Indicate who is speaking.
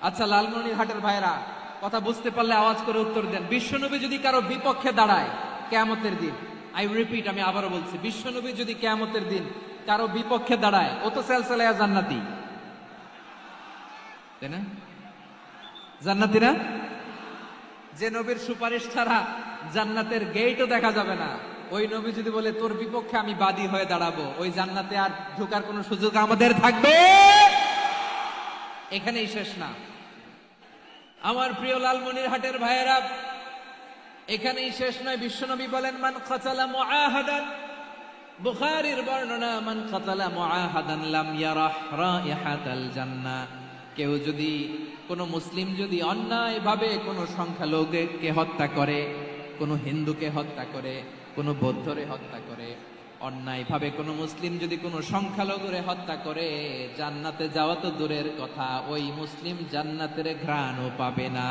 Speaker 1: আচ্ছা, লালমনিরহাটের ভাইরা কথা বুঝতে পারলে আওয়াজ করে উত্তর দেন। বিশ্বনবী যদি কারো বিপক্ষে দাঁড়ায় কিয়ামতের দিন, আই রিপিট, আমি আবারও বলছি, বিশ্বনবী যদি কিয়ামতের দিন কারো বিপক্ষে দাঁড়ায়, ও তো সেলসেলায়া জান্নাতি, তাই না? জান্নাতি না? যে নবীর সুপারিশ ছাড়া জান্নাতের গেটও দেখা যাবে না, ওই নবী যদি বলে তোর বিপক্ষে আমি বাদী হয়ে দাঁড়াবো, ওই জান্নাতে আর ঢোকার কোনো সুযোগ আমাদের থাকবে? এখানেই শেষ না আমার প্রিয় লালমনিরহাটের ভাইয়েরা, এখানেই শেষ নয়। বিশ্বনবী বলেন মান কাতালা মুআহাদান, বুখারীর বর্ণনা, মান কাতালা মুআহাদান লাম ইয়ারাহ রাইহাতাল জান্নাহ। কেউ যদি, কোন মুসলিম যদি অন্যায়ভাবে কোনো সংখ্যালঘুকে হত্যা করে, কোনো হিন্দুকে হত্যা করে, কোনো বৌদ্ধরে হত্যা করে, অন্যায়ভাবে কোনো মুসলিম যদি কোনো সংখ্যালঘুরে হত্যা করে, জান্নাতে যাওয়া তো দূরের কথা, ওই মুসলিম জান্নাতের ঘ্রাণও পাবে না।